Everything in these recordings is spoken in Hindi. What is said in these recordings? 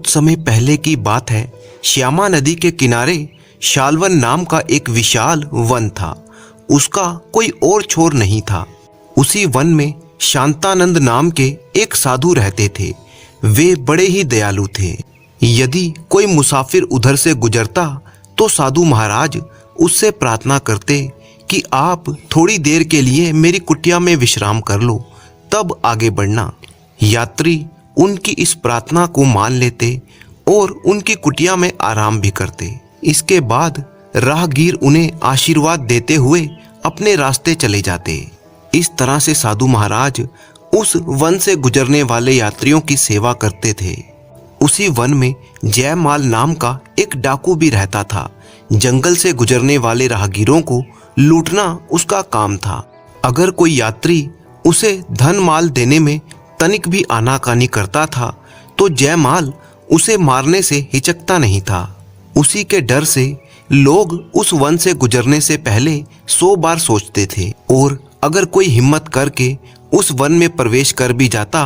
बहुत समय पहले की बात है। श्यामा नदी के किनारे शालवन नाम का एक विशाल वन था। उसका कोई और छोर नहीं था। उसी वन में शांतानंद नाम के एक साधु रहते थे। वे बड़े ही दयालु थे। यदि कोई मुसाफिर उधर से गुजरता तो साधु महाराज उससे प्रार्थना करते कि आप थोड़ी देर के लिए मेरी कुटिया में विश्राम कर लो, तब आगे बढ़ना। यात्री उनकी इस प्रार्थना को मान लेते और उनकी कुटिया में आराम भी करते। इसके बाद राहगीर उन्हें आशीर्वाद देते हुए अपने रास्ते चले जाते। इस तरह से साधु महाराज उस वन से गुजरने वाले यात्रियों की सेवा करते थे। उसी वन में जयमाल नाम का एक डाकू भी रहता था। जंगल से गुजरने वाले राहगीरों को लूटना उसका काम था। अगर कोई यात्री उसे धन माल देने में तनिक भी आनाकानी करता था तो जयमाल उसे मारने से हिचकता नहीं था। उसी के डर से लोग उस वन से गुजरने से पहले 100 बार सोचते थे, और अगर कोई हिम्मत करके उस वन में प्रवेश कर भी जाता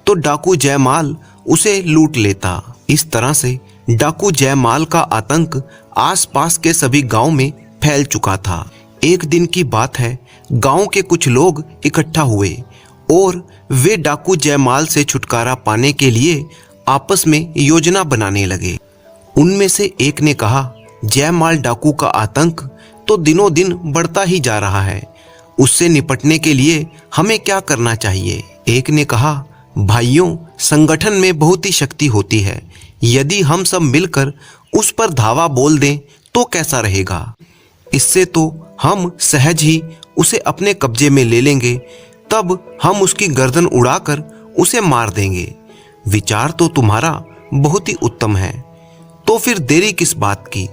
तो डाकू जयमाल उसे लूट लेता। इस तरह से डाकू जयमाल का आतंक आसपास के सभी गांव में फैल चुका था। एक दिन की बात है, गांव के कुछ लोग इकट्ठा हुए और वे डाकू जयमाल से छुटकारा पाने के लिए आपस में योजना बनाने लगे। उनमें से एक ने कहा, जयमाल डाकू का आतंक तो दिनों दिन बढ़ता ही जा रहा है, उससे निपटने के लिए हमें क्या करना चाहिए। एक ने कहा, भाइयों, संगठन में बहुत ही शक्ति होती है। यदि हम सब मिलकर उस पर धावा बोल दें तो कैसा रहेगा। इससे तो हम सहज ही उसे अपने कब्जे में ले लेंगे, तब हम उसकी गर्दन उड़ाकर उसे मार देंगे। विचार तो तुम्हारा बहुत ही उत्तम है, तो फिर देरी किस बात की,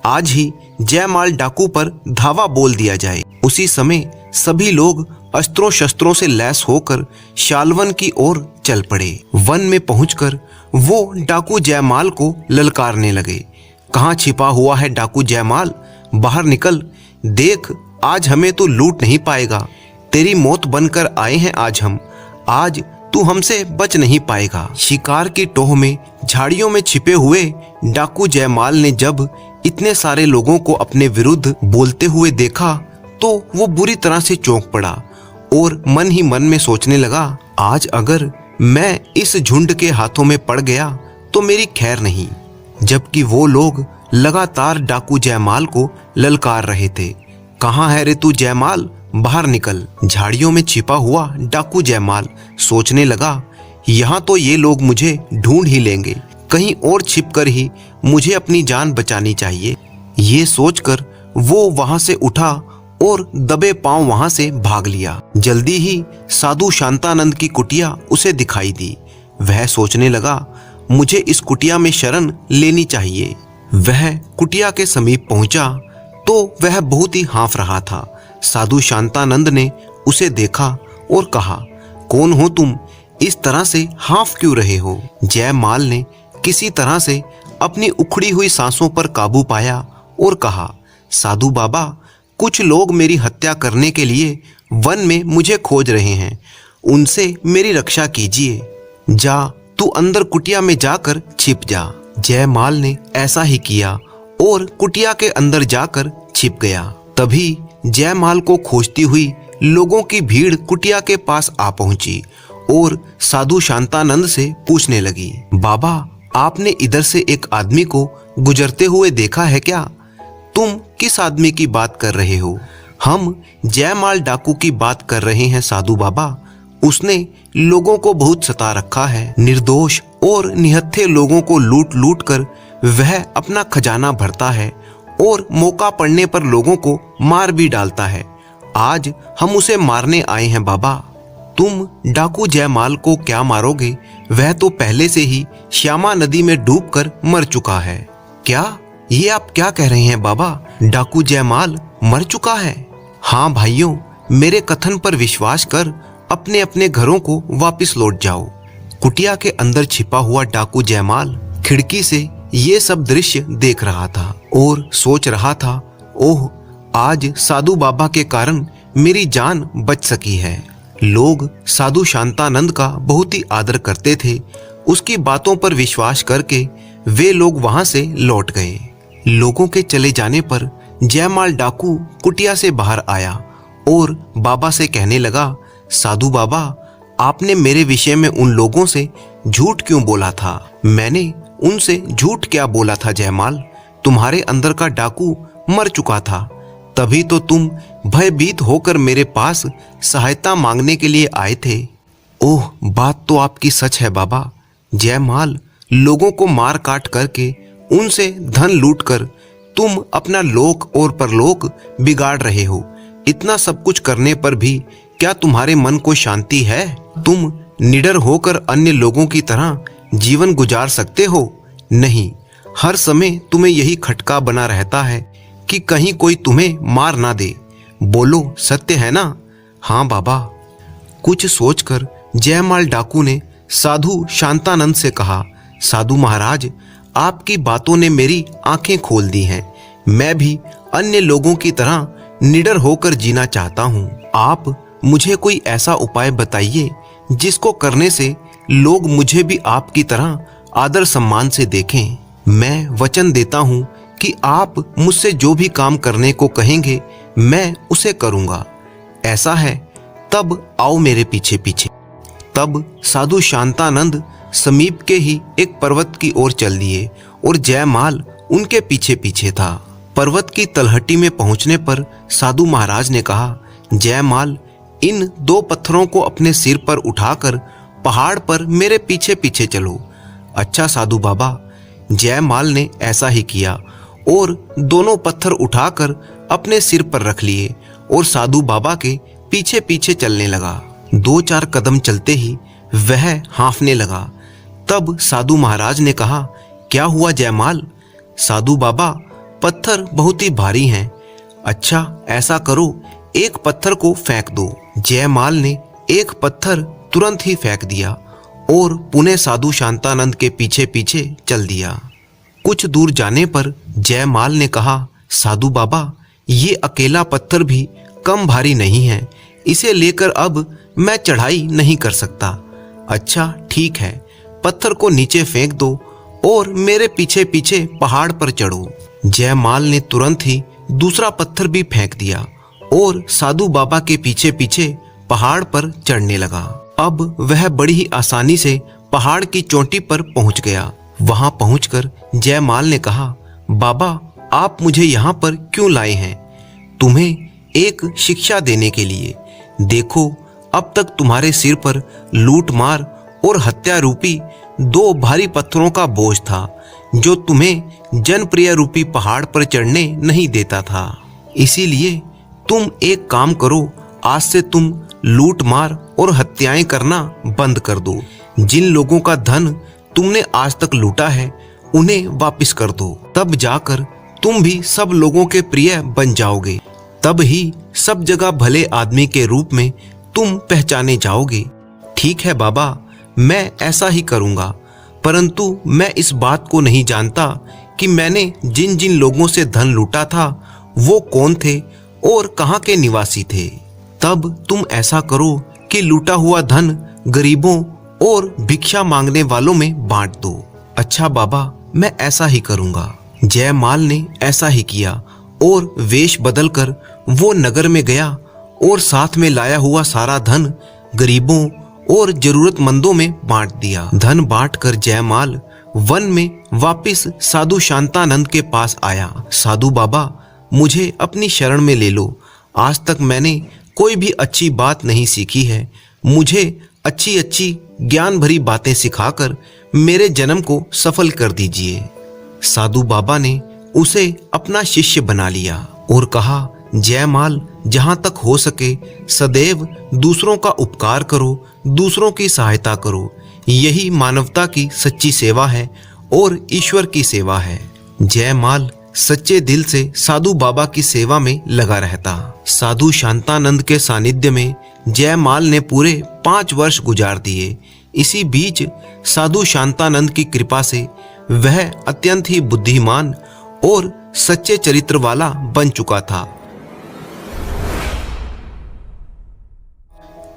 आज ही जयमाल डाकू पर धावा बोल दिया जाए। उसी समय सभी लोग अस्त्रों शस्त्रों से लैस होकर शालवन की ओर चल पड़े। वन में पहुंचकर वो डाकू जयमाल को ललकारने लगे। कहाँ छिपा हुआ है डाकू जयमाल, बाहर निकल, देख आज हमें तो लूट नहीं पाएगा। तेरी मौत बनकर आए हैं आज हम, आज तू हमसे बच नहीं पाएगा। शिकार की टोह में झाड़ियों में छिपे हुए डाकू जयमाल ने जब इतने सारे लोगों को अपने विरुद्ध बोलते हुए देखा तो वो बुरी तरह से चौंक पड़ा और मन ही मन में सोचने लगा, आज अगर मैं इस झुंड के हाथों में पड़ गया तो मेरी खैर नहीं। जबकि वो लोग लगातार डाकू जयमाल को ललकार रहे थे। कहाँ है रे तू जयमाल, बाहर निकल। झाड़ियों में छिपा हुआ डाकू जयमाल सोचने लगा, यहाँ तो ये लोग मुझे ढूंढ ही लेंगे, कहीं और छिपकर ही मुझे अपनी जान बचानी चाहिए। ये सोचकर वो वहां से उठा और दबे पांव वहां से भाग लिया। जल्दी ही साधु शांतानंद की कुटिया उसे दिखाई दी। वह सोचने लगा, मुझे इस कुटिया में शरण लेनी चाहिए। वह कुटिया के समीप पहुंचा तो वह बहुत ही हाँफ रहा था। साधु शांतानंद ने उसे देखा और कहा, कौन हो तुम, इस तरह से हाँफ क्यों रहे हो। जयमाल ने किसी तरह से अपनी उखड़ी हुई सांसों पर काबू पाया और कहा, साधु बाबा, कुछ लोग मेरी हत्या करने के लिए वन में मुझे खोज रहे हैं, उनसे मेरी रक्षा कीजिए। जा, तू अंदर कुटिया में जाकर छिप जा। जयमाल ने ऐसा ही किया और कुटिया के अंदर जाकर छिप गया। तभी जयमाल को खोजती हुई लोगों की भीड़ कुटिया के पास आ पहुंची और साधु शांतानंद से पूछने लगी, बाबा, आपने इधर से एक आदमी को गुजरते हुए देखा है क्या? तुम किस आदमी की बात कर रहे हो? हम जयमाल डाकू की बात कर रहे हैं साधु बाबा। उसने लोगों को बहुत सता रखा है। निर्दोष और निहत्थे लोगों को लूट लूट कर वह अपना खजाना भरता है और मौका पड़ने पर लोगों को मार भी डालता है। आज हम उसे मारने आए हैं बाबा। तुम डाकू जयमाल को क्या मारोगे? वह तो पहले से ही श्यामा नदी में डूबकर मर चुका है। क्या ये आप क्या कह रहे हैं बाबा? डाकू जयमाल मर चुका है? हाँ भाइयों, मेरे कथन पर विश्वास कर अपने अपने घरों को वापस लौट जाओ। कुटिया के अंदर छिपा हुआ डाकू जयमाल खिड़की से ये सब दृश्य देख रहा था और सोच रहा था, ओह, आज साधु बाबा के कारण मेरी जान बच सकी है। लोग साधु शांतानंद का बहुत ही आदर करते थे उसकी बातों पर विश्वास करके वे लोग वहां से लौट गए। लोगों के चले जाने पर जयमाल डाकू कुटिया से बाहर आया और बाबा से कहने लगा, साधु बाबा, आपने मेरे विषय में उन लोगों से झूठ क्यों बोला था? मैंने उनसे झूठ क्या बोला था जयमाल? तुम्हारे अंदर का डाकू मर चुका था, तभी तो तुम भयभीत होकर मेरे पास सहायता मांगने के लिए आए थे। ओह, बात तो आपकी सच है बाबा। जयमाल लोगों को मार काट करके उनसे धन लूटकर तुम अपना लोक और परलोक बिगाड़ रहे हो। इतना सब कुछ करने पर भी क्या तुम्हारे मन को शांति है? तुम निडर होकर अन्य लोगों की तरह जीवन गुजार सकते हो? नहीं, हर समय तुम्हें यही खटका बना रहता है कि कहीं कोई तुम्हें मार ना दे। बोलो, सत्य है ना? हाँ बाबा। कुछ सोचकर जयमाल डाकू ने साधु शांतानंद से कहा, साधु महाराज, आपकी बातों ने मेरी आंखें खोल दी हैं। मैं भी अन्य लोगों की तरह निडर होकर जीना चाहता हूँ। आप मुझे कोई ऐसा उपाय बताइए जिसको करने से लोग मुझे भी आपकी तरह आदर सम्मान से देखें। मैं वचन देता हूँ कि आप मुझसे जो भी काम करने को कहेंगे मैं उसे करूँगा। ऐसा है तब आओ मेरे पीछे पीछे। तब साधु शांतानंद समीप के ही एक पर्वत की ओर चल दिए और जयमाल उनके पीछे पीछे था। पर्वत की तलहटी में पहुंचने पर साधु महाराज ने कहा, जयमाल, इन 2 पत्थरों को अपने सिर पर उठाकर पहाड़ पर मेरे पीछे पीछे चलो। अच्छा साधु बाबा। जयमाल ने ऐसा ही किया और दोनों पत्थर उठाकर अपने सिर पर रख लिए और साधु बाबा के पीछे पीछे चलने लगा। 2-4 कदम चलते ही वह हाँफने लगा। तब साधु महाराज ने कहा, क्या हुआ जयमाल? साधु बाबा, पत्थर बहुत ही भारी हैं। अच्छा, ऐसा करो, एक पत्थर को फेंक दो। जयमाल ने एक पत्थर तुरंत ही फेंक दिया और पुनः साधु शांतानंद के पीछे पीछे चल दिया। कुछ दूर जाने पर जयमाल ने कहा, साधु बाबा, ये अकेला पत्थर भी कम भारी नहीं है, इसे लेकर अब मैं चढ़ाई नहीं कर सकता। अच्छा ठीक है, पत्थर को नीचे फेंक दो और मेरे पीछे पीछे पहाड़ पर चढ़ो। जयमाल ने तुरंत ही दूसरा पत्थर भी फेंक दिया और साधु बाबा के पीछे पीछे पहाड़ पर चढ़ने लगा। अब वह बड़ी ही आसानी से पहाड़ की चोटी पर पहुंच गया। वहां पहुंचकर जयमाल ने कहा, बाबा, आप मुझे यहाँ पर क्यों लाए हैं? तुम्हें एक शिक्षा देने के लिए। देखो, अब तक तुम्हारे सिर पर लूट मार और हत्या रूपी 2 भारी पत्थरों का बोझ था जो तुम्हें जनप्रिय रूपी पहाड़ पर चढ़ने नहीं देता था। इसीलिए तुम एक काम करो, आज से तुम लूट मार और हत्याएं करना बंद कर दो। जिन लोगों का धन तुमने आज तक लूटा है उन्हें वापस कर दो। तब जाकर तुम भी सब लोगों के प्रिय बन जाओगे। तब ही सब जगह भले आदमी के रूप में तुम पहचाने जाओगे। ठीक है बाबा, मैं ऐसा ही करूंगा, परंतु मैं इस बात को नहीं जानता कि मैंने जिन जिन लोगों से धन लूटा था वो कौन थे और कहाँ के निवासी थे। तब तुम ऐसा करो कि लूटा हुआ धन गरीबों और भिक्षा मांगने वालों में बांट दो। अच्छा बाबा, मैं ऐसा ही करूंगा। जयमाल ने ऐसा ही किया और वेश बदलकर वो नगर में गया और साथ में लाया हुआ सारा धन गरीबों और जरूरतमंदों में बांट दिया। धन बांटकर जयमाल वन में वापस साधु शांतानंद के पास आया। साधु बाबा, मुझे अपनी शरण में ले लो। आज तक मैंने कोई भी अच्छी बात नहीं सीखी है। मुझे अच्छी अच्छी ज्ञान भरी बातें सिखाकर मेरे जन्म को सफल कर दीजिए। साधु बाबा ने उसे अपना शिष्य बना लिया और कहा, जयमाल, जहाँ तक हो सके सदैव दूसरों का उपकार करो, दूसरों की सहायता करो। यही मानवता की सच्ची सेवा है और ईश्वर की सेवा है। जयमाल सच्चे दिल से साधु बाबा की सेवा में लगा रहता। साधु शांतानंद के सानिध्य में जयमाल ने पूरे 5 वर्ष गुजार दिए। इसी बीच साधु शांतानंद की कृपा से वह अत्यंत ही बुद्धिमान और सच्चे चरित्र वाला बन चुका था।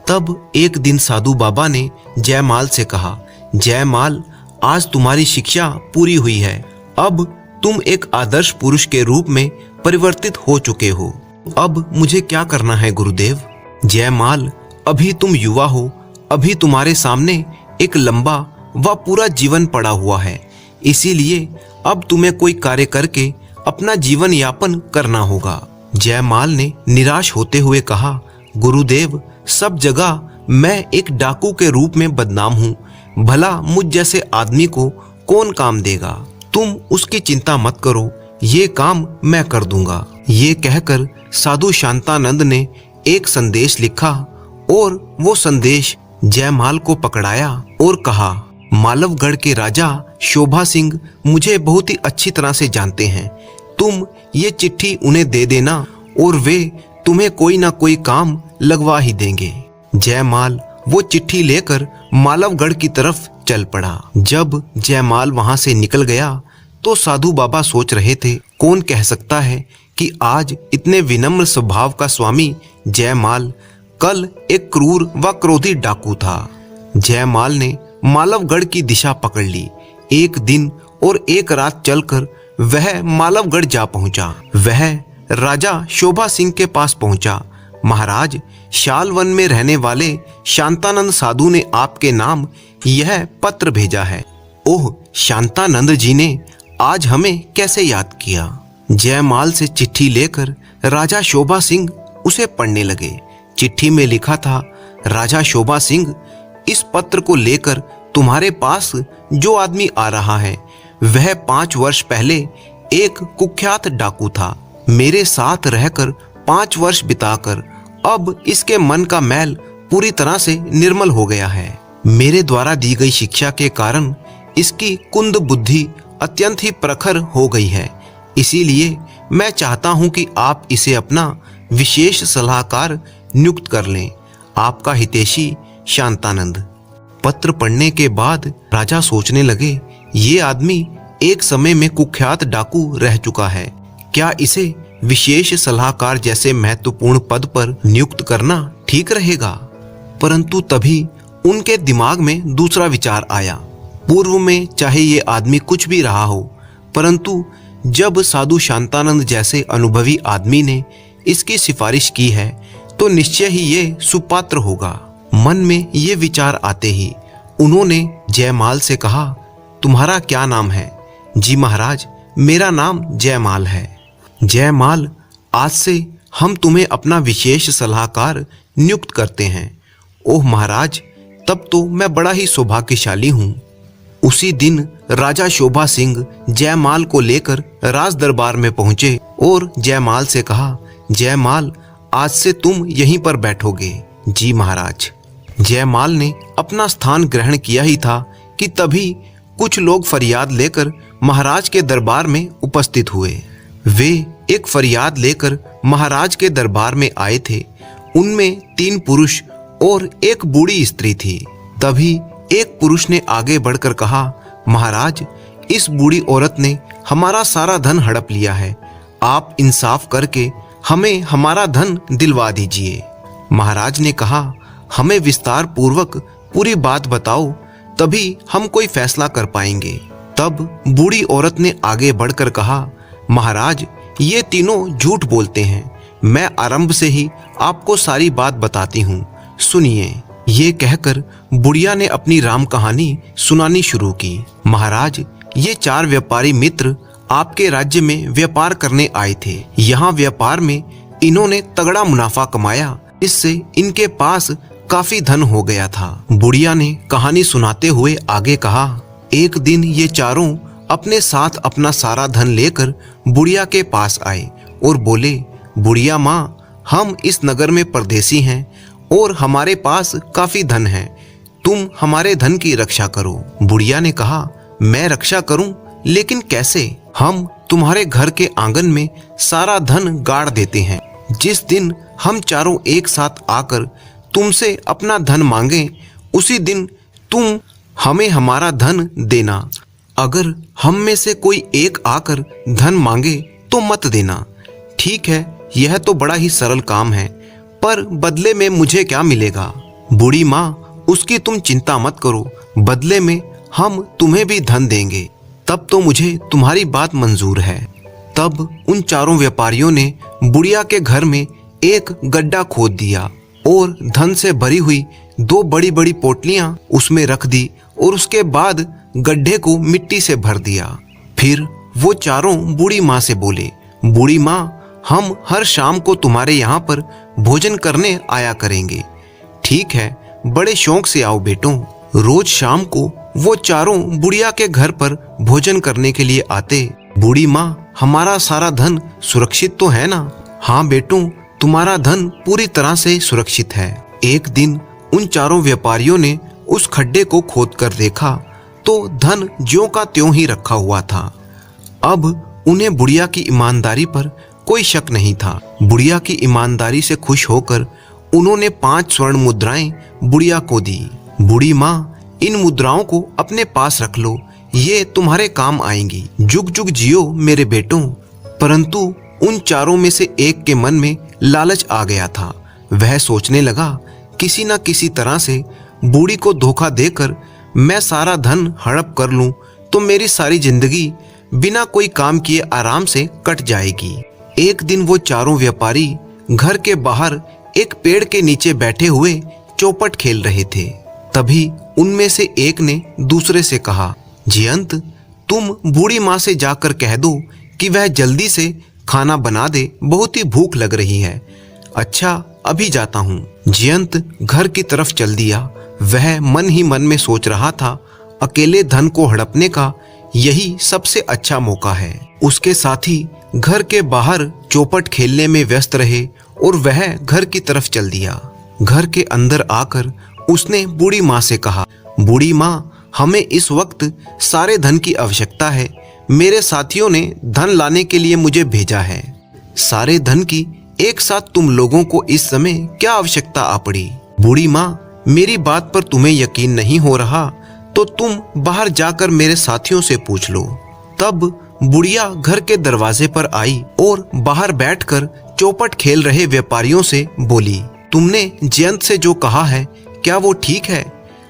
तब एक दिन साधु बाबा ने जयमाल से कहा, जयमाल, आज तुम्हारी शिक्षा पूरी हुई है। अब तुम एक आदर्श पुरुष के रूप में परिवर्तित हो चुके हो। अब मुझे क्या करना है गुरुदेव? जयमाल, अभी तुम युवा हो, अभी तुम्हारे सामने एक लंबा व पूरा जीवन पड़ा हुआ है, इसीलिए अब तुम्हें कोई कार्य करके अपना जीवन यापन करना होगा। जयमाल ने निराश होते हुए कहा, गुरुदेव, सब जगह मैं एक डाकू के रूप में बदनाम हूँ, भला मुझ जैसे आदमी को कौन काम देगा? तुम उसकी चिंता मत करो, ये काम मैं कर दूंगा। ये कहकर साधु शांतानंद ने एक संदेश लिखा और वो संदेश जयमाल को पकड़ाया और कहा, मालवगढ़ के राजा शोभा सिंह मुझे बहुत ही अच्छी तरह से जानते हैं। तुम ये चिट्ठी उन्हें दे देना और वे तुम्हें कोई ना कोई काम लगवा ही देंगे। जयमाल वो चिट्ठी लेकर मालवगढ़ की तरफ चल पड़ा। जब जयमाल वहां से निकल गया तो साधु बाबा सोच रहे थे, कौन कह सकता है कि आज इतने विनम्र स्वभाव का स्वामी जयमाल कल एक क्रूर व क्रोधी डाकू था। जयमाल ने मालवगढ़ की दिशा पकड़ ली। एक दिन और एक रात चलकर वह मालवगढ़ जा पहुंचा। वह राजा शोभा सिंह के पास पहुंचा। महाराज, शालवन में रहने वाले शांतानंद साधु ने आपके नाम यह पत्र भेजा है। ओह, शांतानंद जी ने आज हमें कैसे याद किया? जयमाल से चिट्ठी लेकर राजा शोभा सिंह उसे पढ़ने लगे। चिट्ठी में लिखा था, राजा शोभा सिंह, इस पत्र को लेकर तुम्हारे पास जो आदमी आ रहा है वह 5 वर्ष पहले एक कुख्यात डाकू था। मेरे साथ रहकर 5 वर्ष बिताकर अब इसके मन का मैल पूरी तरह से निर्मल हो गया है। मेरे द्वारा दी गई शिक्षा के कारण इसकी कुंद बुद्धि अत्यंत ही प्रखर हो गई है। इसीलिए मैं चाहता हूं कि आप इसे अपना विशेष सलाहकार नियुक्त कर लें। आपका हितैषी शांतानंद। पत्र पढ़ने के बाद राजा सोचने लगे, ये आदमी एक समय में कुख्यात डाकू रह चुका है, क्या इसे विशेष सलाहकार जैसे महत्वपूर्ण पद पर नियुक्त करना ठीक रहेगा? परंतु तभी उनके दिमाग में दूसरा विचार आया। पूर्व में चाहे ये आदमी कुछ भी रहा हो, परंतु जब साधु शांतानंद जैसे अनुभवी आदमी ने इसकी सिफारिश की है तो निश्चय ही ये सुपात्र होगा। मन में ये विचार आते ही उन्होंने जयमाल से कहा, तुम्हारा क्या नाम है? जी महाराज, मेरा नाम जयमाल है। जयमाल, आज से हम तुम्हें अपना विशेष सलाहकार नियुक्त करते हैं। ओह महाराज, तब तो मैं बड़ा ही सौभाग्यशाली हूँ। उसी दिन राजा शोभा सिंह जयमाल को लेकर राज दरबार में पहुंचे और जयमाल से कहा, जयमाल, आज से तुम यहीं पर बैठोगे। जी महाराज। जयमाल ने अपना स्थान ग्रहण किया ही था कि तभी कुछ लोग फरियाद लेकर महाराज के दरबार में उपस्थित हुए। वे एक फरियाद लेकर महाराज के दरबार में आए थे। उनमें 3 पुरुष और एक बूढ़ी स्त्री थी। तभी एक पुरुष ने आगे बढ़कर कहा, महाराज, इस बूढ़ी औरत ने हमारा सारा धन हड़प लिया है। आप इंसाफ करके हमें हमारा धन दिलवा दीजिए। महाराज ने कहा, हमें विस्तार पूर्वक पूरी बात बताओ, तभी हम कोई फैसला कर पाएंगे। तब बूढ़ी औरत ने आगे बढ़कर कहा, महाराज, ये तीनों झूठ बोलते हैं। मैं आरंभ से ही आपको सारी बात बताती हूँ, सुनिए। ये कहकर बुढ़िया ने अपनी राम कहानी सुनानी शुरू की। महाराज, ये 4 व्यापारी मित्र आपके राज्य में व्यापार करने आए थे। यहाँ व्यापार में इन्होंने तगड़ा मुनाफा कमाया, इससे इनके पास काफी धन हो गया था। बुढ़िया ने कहानी सुनाते हुए आगे कहा, एक दिन ये चारों अपने साथ अपना सारा धन लेकर बुढ़िया के पास आए और बोले, बुढ़िया माँ, हम इस नगर में परदेसी हैं और हमारे पास काफी धन है, तुम हमारे धन की रक्षा करो। बुढ़िया ने कहा, मैं रक्षा करूं, लेकिन कैसे? हम तुम्हारे घर के आंगन में सारा धन गाड़ देते हैं। जिस दिन हम चारों एक साथ आकर तुमसे अपना धन मांगे, उसी दिन तुम हमें हमारा धन देना। अगर हम में से कोई एक आकर धन मांगे तो मत देना। ठीक है, यह तो बड़ा ही सरल काम है, पर बदले में मुझे क्या मिलेगा? बूढ़ी माँ उसकी तुम चिंता मत करो, बदले में हम तुम्हें भी धन देंगे। तब तो मुझे तुम्हारी बात मंजूर है। तब उन चारों व्यापारियों ने बुढ़िया के घर में एक गड्ढा खोद दिया और धन से भरी हुई 2 बड़ी बड़ी पोटलियां उसमें रख दी और उसके बाद गड्ढे को मिट्टी से भर दिया। फिर वो चारों बूढ़ी माँ से बोले, बूढ़ी माँ, हम हर शाम को तुम्हारे यहाँ पर भोजन करने आया करेंगे। ठीक है, बड़े शौक से आओ बेटों। रोज शाम को वो चारों बुढ़िया के घर पर भोजन करने के लिए आते। बूढ़ी माँ, हमारा सारा धन सुरक्षित तो है ना? हाँ बेटों, तुम्हारा धन पूरी तरह से सुरक्षित है। एक दिन उन चारों व्यापारियों ने उस खड्डे को खोद कर देखा तो धन ज्यों का त्यों ही रखा हुआ था। अब उन्हें बुढ़िया की ईमानदारी पर कोई शक नहीं था। बुढ़िया की ईमानदारी से खुश होकर उन्होंने 5 स्वर्ण मुद्राएं बुढ़िया को दी। बूढ़ी माँ, इन मुद्राओं को अपने पास रख लो, ये तुम्हारे काम आएंगी। जुग जुग जियो मेरे बेटों। परंतु उन चारों में से एक के मन में लालच आ गया था। वह सोचने लगा, किसी न किसी तरह से बूढ़ी को धोखा देकर मैं सारा धन हड़प कर लूं तो मेरी सारी जिंदगी बिना कोई काम किए आराम से कट जाएगी। एक दिन वो चारों व्यापारी घर के बाहर एक पेड़ के नीचे बैठे हुए चौपट खेल रहे थे। तभी उनमें से एक ने दूसरे से कहा, जयंत, तुम बूढ़ी माँ से जाकर कह दो कि वह जल्दी से खाना बना दे, बहुत ही भूख लग रही है। अच्छा, अभी जाता हूँ। जयंत घर की तरफ चल दिया। वह मन ही मन में सोच रहा था, अकेले धन को हड़पने का यही सबसे अच्छा मौका है। उसके साथी घर के बाहर चौपट खेलने में व्यस्त रहे और वह घर की तरफ चल दिया। घर के अंदर आकर उसने बूढ़ी माँ से कहा, बूढ़ी माँ, हमें इस वक्त सारे धन की आवश्यकता है। मेरे साथियों ने धन लाने के लिए मुझे भेजा है। सारे धन की एक साथ तुम लोगों को इस समय क्या आवश्यकता आ पड़ी? बूढ़ी माँ, मेरी बात पर तुम्हें यकीन नहीं हो रहा तो तुम बाहर जाकर मेरे साथियों से पूछ लो। तब बुढ़िया घर के दरवाजे पर आई और बाहर बैठकर चौपट खेल रहे व्यापारियों से बोली, तुमने जयंत से जो कहा है क्या वो ठीक है?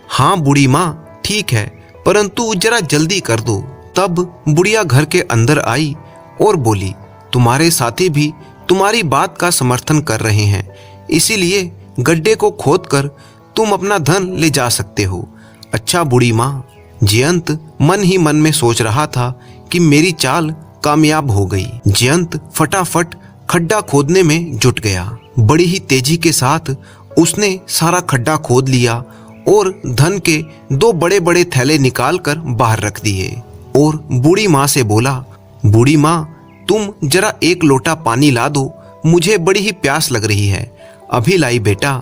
हाँ बूढ़ी माँ, ठीक है, परंतु जरा जल्दी कर दो। तब बुढ़िया घर के अंदर आई और बोली, तुम्हारे साथी भी तुम्हारी बात का समर्थन कर रहे हैं, इसीलिए गड्ढे को खोदकर तुम अपना धन ले जा सकते हो। अच्छा बूढ़ी माँ। जयंत मन ही मन में सोच रहा था कि मेरी चाल कामयाब हो गई। जयंत फटाफट खड्डा खोदने में जुट गया। बड़ी ही तेजी के साथ उसने सारा खड्डा खोद लिया और धन के 2 बड़े बड़े थैले निकालकर बाहर रख दिए और बूढ़ी माँ से बोला, बूढ़ी माँ, तुम जरा 1 लोटा पानी ला दो, मुझे बड़ी ही प्यास लग रही है। अभी लाई बेटा।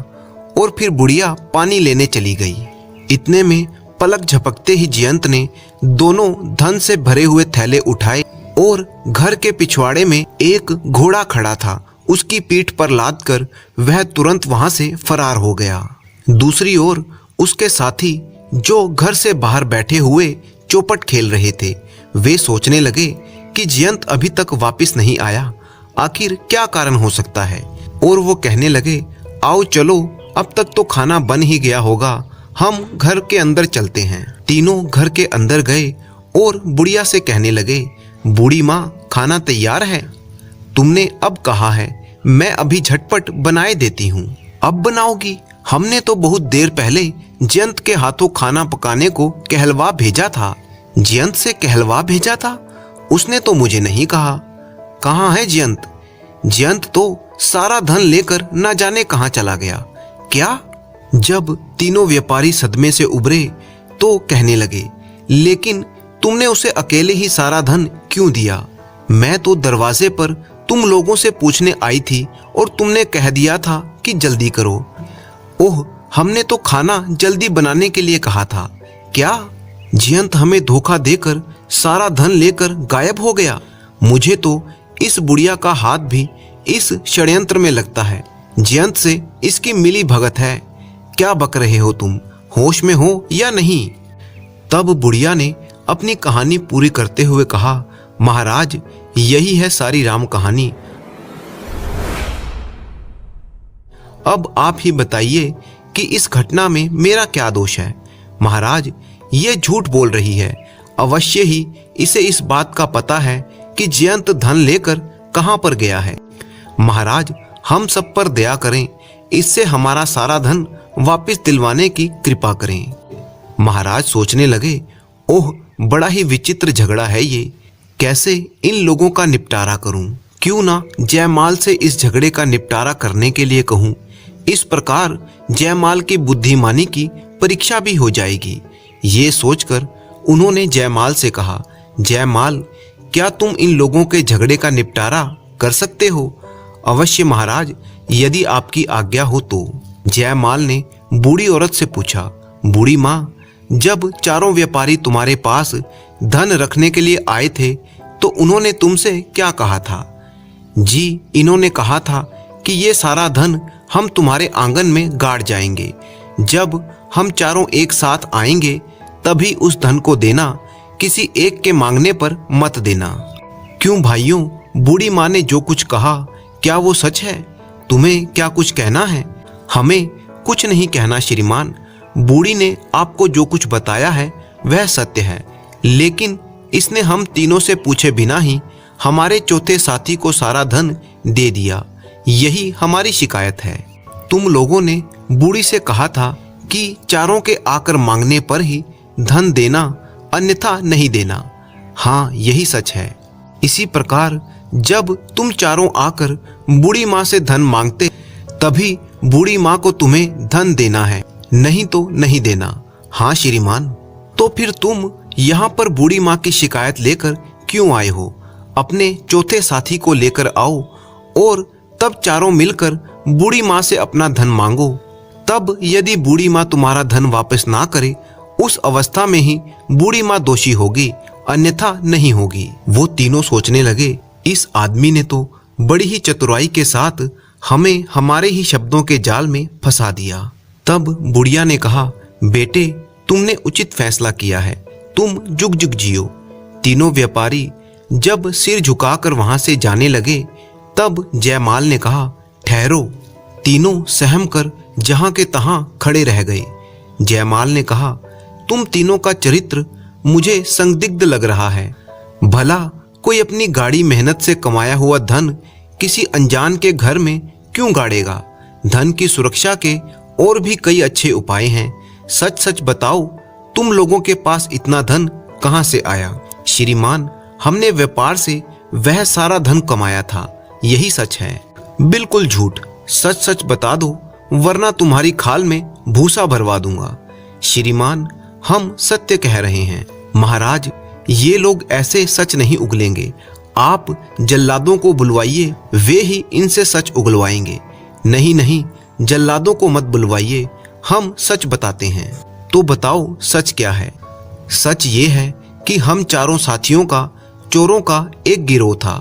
और फिर बुढ़िया पानी लेने चली गई। इतने में पलक झपकते ही जयंत ने दोनों धन से भरे हुए थैले उठाए और घर के पिछवाड़े में एक घोड़ा खड़ा था, उसकी पीठ पर लादकर वह तुरंत वहां से फरार हो गया। दूसरी ओर उसके साथी जो घर से बाहर बैठे हुए चौपट खेल रहे थे, वे सोचने लगे कि जयंत अभी तक वापस नहीं आया, आखिर क्या कारण हो सकता है। और वो कहने लगे, आओ चलो, अब तक तो खाना बन ही गया होगा, हम घर के अंदर चलते हैं। तीनों घर के अंदर गए और बुढ़िया से कहने लगे, बूढ़ी माँ, खाना तैयार है? तुमने अब कहा है, मैं अभी झटपट बनाए देती हूँ। अब बनाओगी? हमने तो बहुत देर पहले जयंत के हाथों खाना पकाने को कहलवा भेजा था। जयंत से कहलवा भेजा था? उसने तो मुझे नहीं कहा। कहाँ है जयंत? जयंत तो सारा धन लेकर न जाने कहाँ चला गया। क्या? जब तीनों व्यापारी सदमे से उभरे तो कहने लगे, लेकिन तुमने उसे अकेले ही सारा धन क्यों दिया? मैं तो दरवाजे पर तुम लोगों से पूछने आई थी और तुमने कह दिया था कि जल्दी करो। ओह, हमने तो खाना जल्दी बनाने के लिए कहा था। क्या? जयंत हमें धोखा देकर सारा धन लेकर गायब हो गया। मुझे तो इस बुढ़िया का हाथ भी इस षड्यंत्र में लगता है। जयंत से इसकी मिली भगत है। क्या बक रहे हो तुम? होश में हो या नहीं? तब बुढ़िया ने अपनी कहानी पूरी करते हुए कहा, महाराज, यही है सारी राम कहानी। अब आप ही बताइए कि इस घटना में मेरा क्या दोष है। महाराज, ये झूठ बोल रही है। अवश्य ही इसे इस बात का पता है कि जयंत धन लेकर कहां पर गया है। महाराज, हम सब पर दया करें, इससे हमारा सारा धन वापस दिलवाने की कृपा करें। महाराज सोचने लगे, ओह बड़ा ही विचित्र झगड़ा है ये, कैसे इन लोगों का निपटारा करूं। क्यों ना जयमाल से इस झगड़े का निपटारा करने के लिए कहूं। इस प्रकार जयमाल की बुद्धिमानी की परीक्षा भी हो जाएगी। ये सोचकर उन्होंने जयमाल से कहा, जयमाल, क्या तुम इन लोगों के झगड़े का निपटारा कर सकते हो? अवश्य महाराज, यदि आपकी आज्ञा हो तो। जयमाल ने बूढ़ी औरत से पूछा, बूढ़ी माँ, जब चारों व्यापारी तुम्हारे पास धन रखने के लिए आए थे तो उन्होंने तुमसे क्या कहा था? जी, इन्होंने कहा था कि ये सारा धन हम तुम्हारे आंगन में गाड़ जाएंगे। जब हम चारों एक साथ आएंगे तभी उस धन को देना, किसी एक के मांगने पर मत देना। क्यों भाइयों, बूढ़ी माँ ने जो कुछ कहा क्या वो सच है? तुम्हें क्या कुछ कहना है? हमें कुछ नहीं कहना श्रीमान। बूढ़ी ने आपको जो कुछ बताया है वह सत्य है, लेकिन इसने हम तीनों से पूछे बिना ही हमारे चौथे साथी को सारा धन दे दिया। यही हमारी शिकायत है। तुम लोगों ने बूढ़ी से कहा था कि चारों के आकर मांगने पर ही धन देना, अन्यथा नहीं देना। हाँ, यही सच है। इसी प्रकार जब तुम चारों आकर बूढ़ी माँ से धन मांगते तभी बूढ़ी माँ को तुम्हें धन देना है, नहीं तो नहीं देना। हाँ श्रीमान, तो फिर तुम यहाँ पर बूढ़ी माँ की शिकायत लेकर क्यों आए हो? अपने चौथे साथी को लेकर आओ और तब चारों मिलकर बूढ़ी माँ से अपना धन मांगो। तब यदि बूढ़ी माँ तुम्हारा धन वापस ना करे, उस अवस्था में ही बूढ़ी माँ दोषी होगी, अन्यथा नहीं होगी। वो तीनों सोचने लगे, इस आदमी ने तो बड़ी ही चतुराई के साथ हमें हमारे ही शब्दों के जाल में फंसा दिया। तब बुढ़िया ने कहा, बेटे, तुमने उचित फैसला किया है, तुम जुग जुग जियो। तीनों व्यापारी जब सिर झुकाकर वहां से जाने लगे तब जयमाल ने कहा, ठहरो। तीनों सहम कर जहां के तहां खड़े रह गए। जयमाल ने कहा, तुम तीनों का चरित्र मुझे संदिग्ध लग रहा है। भला कोई अपनी गाड़ी मेहनत से कमाया हुआ धन किसी अनजान के घर में क्यों गाड़ेगा? धन की सुरक्षा के और भी कई अच्छे उपाय हैं। सच सच बताओ, तुम लोगों के पास इतना धन कहां से आया? श्रीमान, हमने व्यापार से वह सारा धन कमाया था, यही सच है। बिल्कुल झूठ, सच सच बता दो, वरना तुम्हारी खाल में भूसा भरवा दूंगा। श्रीमान, हम सत्य कह रहे हैं। महाराज, ये लोग ऐसे सच नहीं उगलेंगे। आप जल्लादों को बुलवाइए, वे ही इनसे सच उगलवाएंगे। नहीं नहीं, जल्लादों को मत बुलवाइए, हम सच बताते हैं। तो बताओ सच क्या है? सच ये है कि हम चारों साथियों का चोरों का एक गिरोह था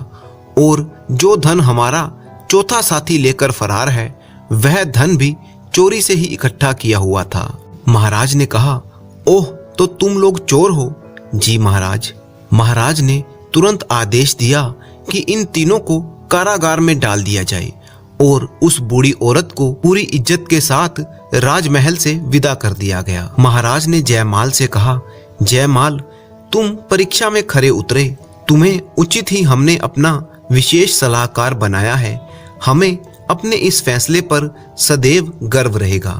और जो धन हमारा चौथा साथी लेकर फरार है वह धन भी चोरी से ही इकट्ठा किया हुआ था। महाराज ने कहा, ओह, तो तुम लोग चोर हो? जी महाराज। महाराज ने तुरंत आदेश दिया कि इन तीनों को कारागार में डाल दिया जाए और उस बूढ़ी औरत को पूरी इज्जत के साथ राजमहल से विदा कर दिया गया। महाराज ने जयमाल से कहा, जयमाल, तुम परीक्षा में खरे उतरे, तुम्हें उचित ही हमने अपना विशेष सलाहकार बनाया है। हमें अपने इस फैसले पर सदैव गर्व रहेगा।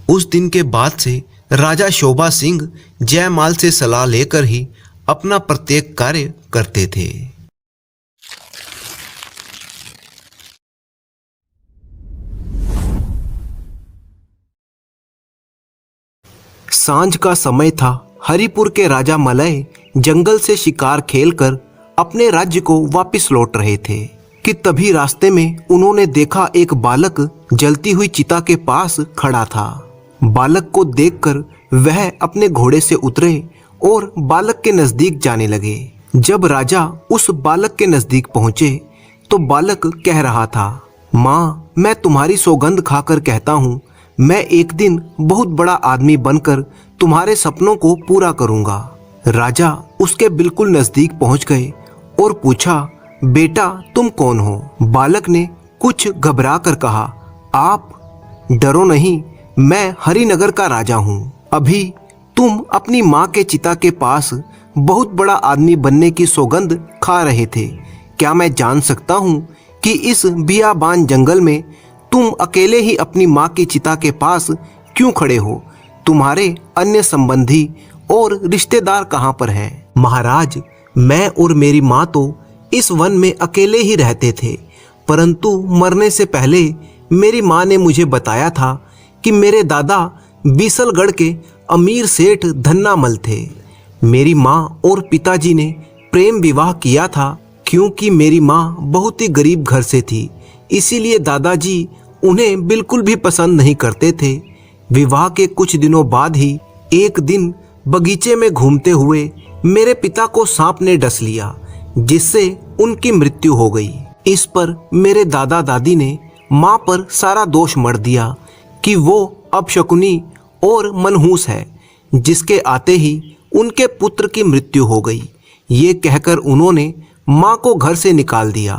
उस दिन के बाद से राजा शोभा सिंह जयमाल से सलाह लेकर ही अपना प्रत्येक कार्य करते थे। सांझ का समय था। हरिपुर के राजा मलय जंगल से शिकार खेलकर अपने राज्य को वापस लौट रहे थे कि तभी रास्ते में उन्होंने देखा एक बालक जलती हुई चिता के पास खड़ा था। बालक को देखकर वह अपने घोड़े से उतरे और बालक के नजदीक जाने लगे। जब राजा उस बालक के नजदीक पहुंचे तो बालक कह रहा था, माँ, मैं तुम्हारी सौगंध खाकर कहता हूँ, मैं एक दिन बहुत बड़ा आदमी बनकर तुम्हारे सपनों को पूरा करूंगा। राजा उसके बिल्कुल नजदीक पहुंच गए और पूछा, बेटा, तुम कौन हो? बालक ने कुछ घबरा कर कहा, आप डरो नहीं, मैं हरिनगर का राजा हूँ। अभी तुम अपनी माँ के चिता के पास बहुत बड़ा आदमी बनने की सौगंध खा रहे थे। क्या मैं जान सकता हूँ कि इस बियाबान जंगल में तुम अकेले ही अपनी माँ की चिता के पास क्यों खड़े हो? तुम्हारे अन्य संबंधी और रिश्तेदार कहाँ पर हैं? महाराज, मैं और मेरी माँ तो इस वन में अकेले ही रहते थे, परंतु मरने से पहले मेरी माँ ने मुझे बताया था कि मेरे दादा बीसलगढ़ के अमीर सेठ धन्नामल थे। मेरी माँ और पिताजी ने प्रेम विवाह किया था। क्योंकि मेरी माँ बहुत ही गरीब घर से थी, इसीलिए दादाजी उन्हें बिल्कुल भी पसंद नहीं करते थे। विवाह के कुछ दिनों बाद ही एक दिन बगीचे में घूमते हुए मेरे पिता को सांप ने डस लिया, जिससे उनकी मृत्यु हो गई। इस पर मेरे दादा दादी ने माँ पर सारा दोष मढ़ दिया कि वो अपशकुनी और मनहूस है, जिसके आते ही उनके पुत्र की मृत्यु हो गई। ये कहकर उन्होंने माँ को घर से निकाल दिया।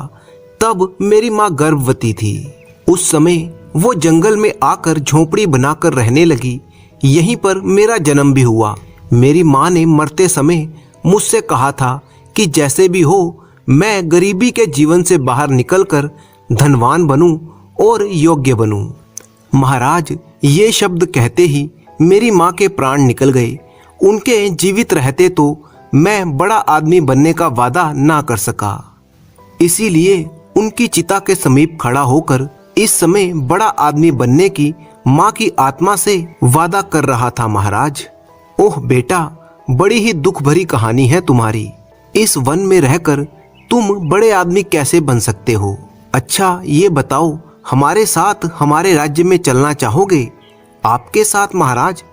तब मेरी माँ गर्भवती थी। उस समय वो जंगल में आकर झोपड़ी बनाकर रहने लगी। यहीं पर मेरा जन्म भी हुआ। मेरी माँ ने मरते समय मुझसे कहा था कि जैसे भी हो मैं गरीबी के जीवन से बाहर निकलकर धनवान बनूं और योग्य बनूं। महाराज, ये शब्द कहते ही मेरी माँ के प्राण निकल गए। उनके जीवित रहते तो मैं बड़ा आदमी बनने का वादा ना कर सका, इसीलिए उनकी चिता के समीप खड़ा होकर इस समय बड़ा आदमी बनने की माँ की आत्मा से वादा कर रहा था। महाराज, ओह बेटा, बड़ी ही दुख भरी कहानी है तुम्हारी। इस वन में रहकर तुम बड़े आदमी कैसे बन सकते हो? अच्छा ये बताओ, हमारे साथ हमारे राज्य में चलना चाहोगे? आपके साथ महाराज,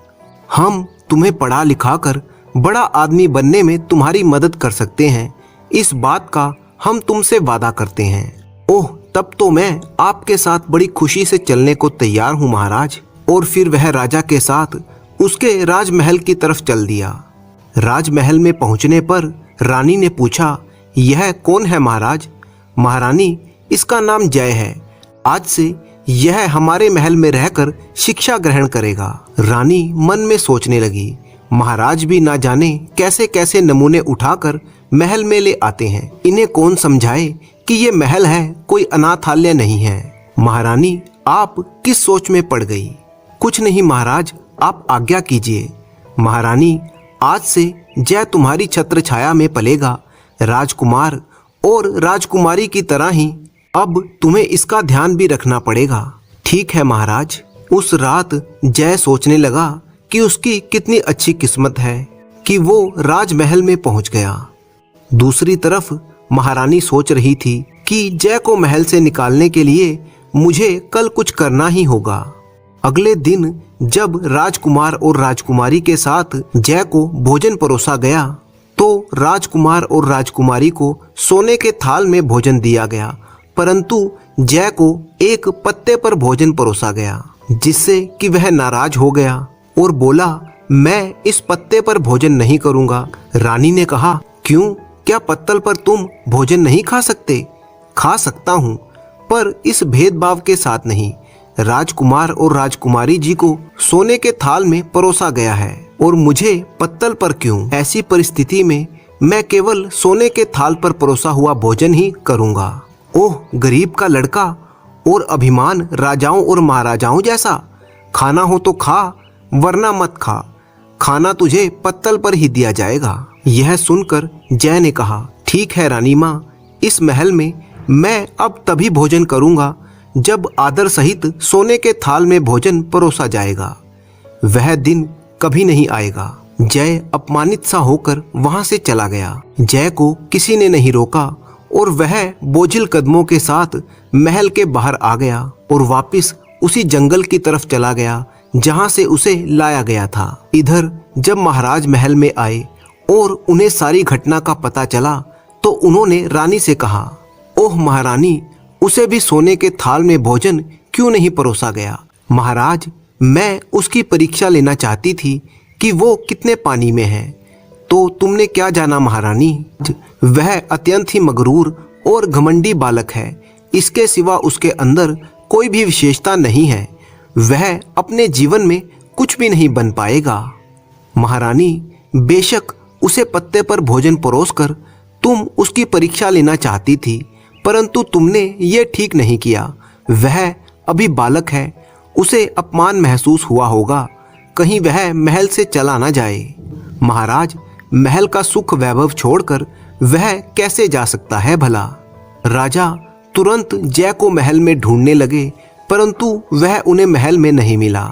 हम तुम्हें पढ़ा लिखा कर बड़ा आदमी बनने में तुम्हारी मदद कर सकते हैं। इस बात का हम तुमसे वादा करते हैं। ओह, तब तो मैं आपके साथ बड़ी खुशी से चलने को तैयार हूँ महाराज। और फिर वह राजा के साथ उसके राजमहल की तरफ चल दिया। राजमहल में पहुंचने पर रानी ने पूछा, यह कौन है महाराज? महारानी, इसका नाम जय है। आज से यह हमारे महल में रहकर शिक्षा ग्रहण करेगा। रानी मन में सोचने लगी, महाराज भी ना जाने कैसे कैसे नमूने उठाकर महल में ले आते हैं। इन्हें कौन समझाए कि ये महल है, कोई अनाथालय नहीं है। महारानी, आप किस सोच में पड़ गई? कुछ नहीं महाराज, आप आज्ञा कीजिए। महारानी, आज से जय तुम्हारी छत्र छाया में पलेगा। राजकुमार और राजकुमारी की तरह ही अब तुम्हें इसका ध्यान भी रखना पड़ेगा। ठीक है महाराज। उस रात जय सोचने लगा कि उसकी कितनी अच्छी किस्मत है कि वो राजमहल में पहुंच गया। दूसरी तरफ महारानी सोच रही थी कि जय को महल से निकालने के लिए मुझे कल कुछ करना ही होगा। अगले दिन जब राजकुमार और राजकुमारी के साथ जय को भोजन परोसा गया तो राजकुमार और राजकुमारी को सोने के थाल में भोजन दिया गया, परंतु जय को एक पत्ते पर भोजन परोसा गया, जिससे कि वह नाराज हो गया और बोला, मैं इस पत्ते पर भोजन नहीं करूंगा। रानी ने कहा, क्यों? क्या पत्तल पर तुम भोजन नहीं खा सकते? खा सकता हूँ, पर इस भेदभाव के साथ नहीं। राजकुमार और राजकुमारी जी को सोने के थाल में परोसा गया है और मुझे पत्तल पर क्यों? ऐसी परिस्थिति में मैं केवल सोने के थाल पर परोसा हुआ भोजन ही करूंगा। ओह, गरीब का लड़का और अभिमान राजाओं और महाराजाओं जैसा। खाना हो तो खा, वरना मत खा। खाना तुझे पत्तल पर ही दिया जाएगा। यह सुनकर जय ने कहा, ठीक है रानी माँ, इस महल में मैं अब तभी भोजन करूंगा जब आदर सहित सोने के थाल में भोजन परोसा जाएगा। वह दिन कभी नहीं आएगा। जय अपमानित सा होकर वहां से चला गया। जय को किसी ने नहीं रोका और वह बोझिल कदमों के साथ महल के बाहर आ गया और वापस उसी जंगल की तरफ चला गया जहां से उसे लाया गया था। इधर जब महाराज महल में आए और उन्हें सारी घटना का पता चला तो उन्होंने रानी से कहा, ओह महारानी, उसे भी सोने के थाल में भोजन क्यों नहीं परोसा गया? महाराज, मैं उसकी परीक्षा लेना चाहती थी कि वो कितने पानी में है। तो तुमने क्या जाना महारानी, वह अत्यंत ही मगरूर और घमंडी बालक है। इसके सिवा उसके अंदर कोई भी विशेषता नहीं है। वह अपने जीवन में कुछ भी नहीं बन पाएगा। महारानी, बेशक उसे पत्ते पर भोजन परोसकर तुम उसकी परीक्षा लेना चाहती थी, परंतु तुमने ये ठीक नहीं किया। वह अभी बालक है, उसे अपमान महसूस हुआ होगा, कहीं वह महल से चला ना जाए। महाराज, महल का सुख वैभव छोड़कर वह कैसे जा सकता है भला? राजा तुरंत जय को महल में ढूंढने लगे, परंतु वह उन्हें महल में नहीं मिला।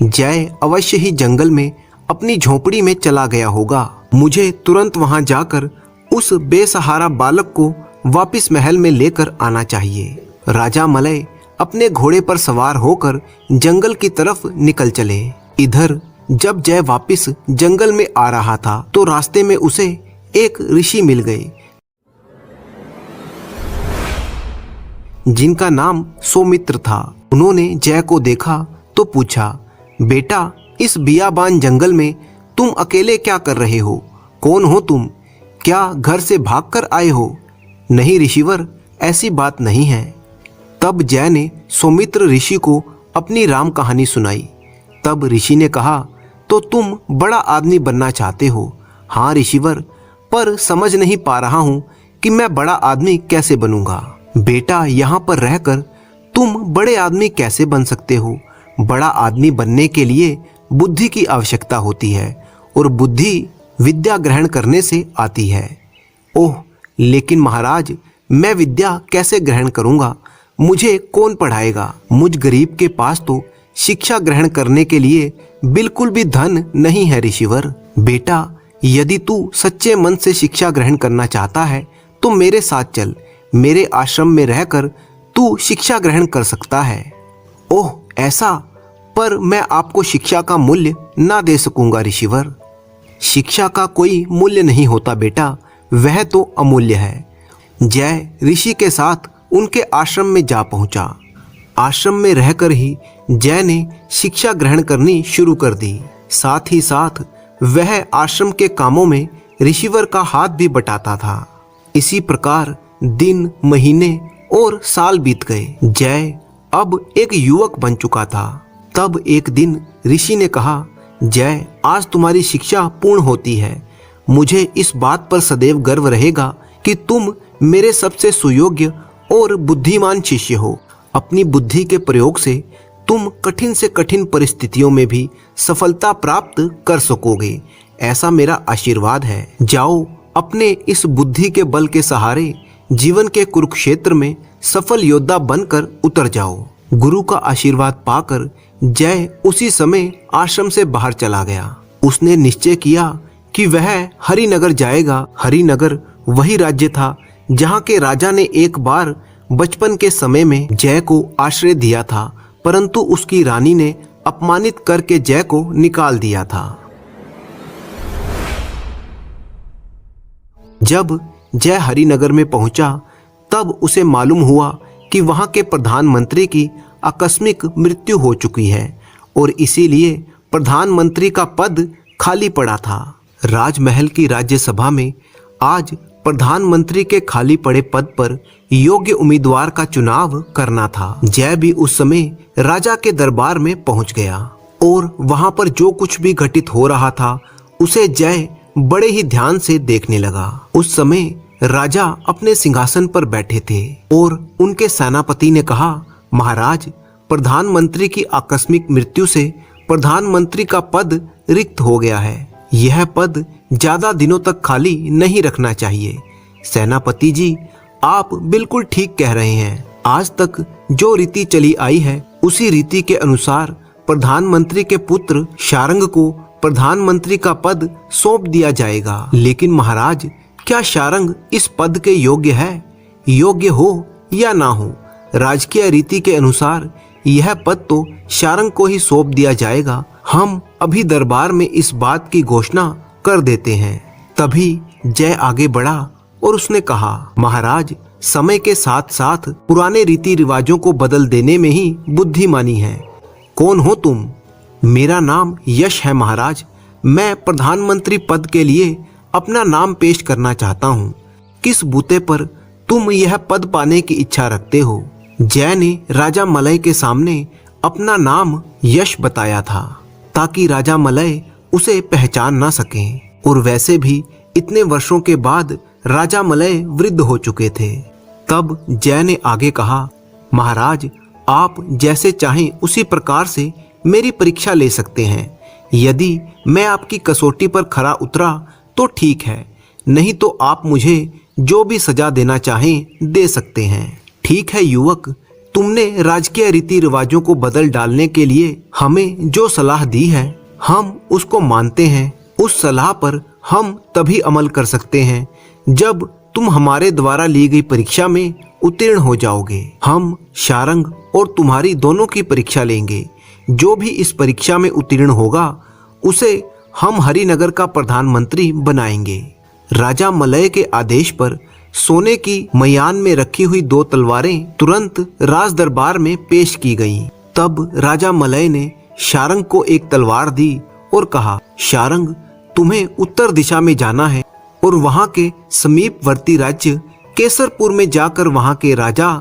जय अवश्य ही जंगल में अपनी झोपड़ी में चला गया होगा। मुझे तुरंत वहां जाकर उस बेसहारा बालक को वापस महल में लेकर आना चाहिए। राजा मलय अपने घोड़े पर सवार होकर जंगल की तरफ निकल चले। इधर जब जय वापस जंगल में आ रहा था तो रास्ते में उसे एक ऋषि मिल गए, जिनका नाम सौमित्र था। उन्होंने जय को देखा तो पूछा, बेटा, इस बियाबान जंगल में तुम अकेले क्या कर रहे हो? कौन हो तुम? क्या घर से भागकर आए हो? नहीं ऋषिवर, ऐसी बात नहीं है। तब जय ने सौमित्र ऋषि को अपनी राम कहानी सुनाई। तब ऋषि ने कहा, तो तुम बड़ा आदमी बनना चाहते हो? हाँ ऋषिवर, पर समझ नहीं पा रहा हूँ कि मैं बड़ा आदमी कैसे बनूंगा। बेटा, यहाँ पर रहकर तुम बड़े आदमी कैसे बन सकते हो? बड़ा आदमी बनने के लिए बुद्धि की आवश्यकता होती है और बुद्धि विद्या ग्रहण करने से आती है। ओह, लेकिन महाराज, मैं विद्या कैसे ग्रहण करूंगा? मुझे कौन पढ़ाएगा? मुझ गरीब के पास तो शिक्षा ग्रहण करने के लिए बिल्कुल भी धन नहीं है ऋषिवर। बेटा, यदि तू सच्चे मन से शिक्षा ग्रहण करना चाहता है तो मेरे साथ चल। मेरे आश्रम में रहकर तू शिक्षा ग्रहण कर सकता है। ओह ऐसा? पर मैं आपको शिक्षा का मूल्य ना दे सकूंगा ऋषिवर। शिक्षा का कोई मूल्य नहीं होता बेटा, वह तो अमूल्य है। जय ऋषि के साथ उनके आश्रम में जा पहुंचा। आश्रम में रहकर ही जय ने शिक्षा ग्रहण करनी शुरू कर दी। साथ ही साथ वह आश्रम के कामों में ऋषिवर का हाथ भी बटाता था। इसी प्रकार दिन, महीने और साल बीत गए। जय अब एक युवक बन चुका था। तब एक दिन ऋषि ने कहा, जय, आज तुम्हारी शिक्षा पूर्ण होती है। मुझे इस बात पर सदैव गर्व रहेगा कि तुम मेरे सबसे सुयोग्य और बुद्धिमान शिष्य हो। अपनी बुद्धि के प्रयोग से तुम कठिन से कठिन परिस्थितियों में भी सफलता प्राप्त कर सकोगे, ऐसा मेरा आशीर्वाद है। जाओ, अपने इस बुद्धि के बल के सहारे जीवन के कुरुक्षेत्र में सफल योद्धा बनकर उतर जाओ। गुरु का आशीर्वाद पाकर जय उसी समय आश्रम से बाहर चला गया। उसने निश्चय किया कि वह हरिनगर जाएगा। हरिनगर वही राज्य था जहाँ के राजा ने एक बार बचपन के समय में जय को आश्रय दिया था, परंतु उसकी रानी ने अपमानित करके जय को निकाल दिया था। जब जय हरिनगर में पहुंचा तब उसे मालूम हुआ कि वहां के प्रधानमंत्री की आकस्मिक मृत्यु हो चुकी है और इसीलिए प्रधानमंत्री का पद खाली पड़ा था। राजमहल की राज्यसभा में आज प्रधानमंत्री के खाली पड़े पद पर योग्य उम्मीदवार का चुनाव करना था। जय भी उस समय राजा के दरबार में पहुंच गया और वहां पर जो कुछ भी घटित हो रहा था उसे जय बड़े ही ध्यान से देखने लगा। उस समय राजा अपने सिंहासन पर बैठे थे और उनके सेनापति ने कहा, महाराज, प्रधानमंत्री की आकस्मिक मृत्यु से प्रधानमंत्री का पद रिक्त हो गया है। यह पद ज्यादा दिनों तक खाली नहीं रखना चाहिए। सेनापति जी, आप बिल्कुल ठीक कह रहे हैं। आज तक जो रीति चली आई है उसी रीति के अनुसार प्रधानमंत्री के पुत्र शारंग को प्रधानमंत्री का पद सौंप दिया जाएगा। लेकिन महाराज, क्या शारंग इस पद के योग्य है? योग्य हो या ना हो, राजकीय रीति के अनुसार यह पद तो शारंग को ही सौंप दिया जाएगा। हम अभी दरबार में इस बात की घोषणा कर देते हैं। तभी जय आगे बढ़ा और उसने कहा, महाराज, समय के साथ साथ पुराने रीति रिवाजों को बदल देने में ही बुद्धिमानी है। कौन हो तुम? मेरा नाम यश है महाराज। मैं प्रधानमंत्री पद के लिए अपना नाम पेश करना चाहता हूँ। किस बूते पर तुम यह पद पाने की इच्छा रखते हो? जय ने राजा मलय के सामने अपना नाम यश बताया था ताकि राजा मलय उसे पहचान न सकें। और वैसे भी इतने वर्षों के बाद राजा मलय वृद्ध हो चुके थे। तब जय ने आगे कहा, महाराज आप जैसे चाहें उसी प्रकार से मेरी परीक्षा ले सकते हैं। यदि मैं आपकी कसौटी पर खरा उतरा तो ठीक है, नहीं तो आप मुझे जो भी सजा देना चाहें दे सकते हैं। ठीक है युवक, तुमने राजकीय रीति रिवाजों को बदल डालने के लिए हमें जो सलाह दी है हम उसको मानते हैं। उस सलाह पर हम तभी अमल कर सकते हैं जब तुम हमारे द्वारा ली गई परीक्षा में उत्तीर्ण हो जाओगे। हम शारंग और तुम्हारी दोनों की परीक्षा लेंगे। जो भी इस परीक्षा में उत्तीर्ण होगा उसे हम हरिनगर का प्रधानमंत्री बनाएंगे। राजा मलय के आदेश पर सोने की मयान में रखी हुई 2 तलवारें तुरंत राज दरबार में पेश की गईं। तब राजा मलय ने शारंग को एक तलवार दी और कहा, शारंग तुम्हें उत्तर दिशा में जाना है और वहां के समीपवर्ती राज्य केसरपुर में जाकर वहां के राजा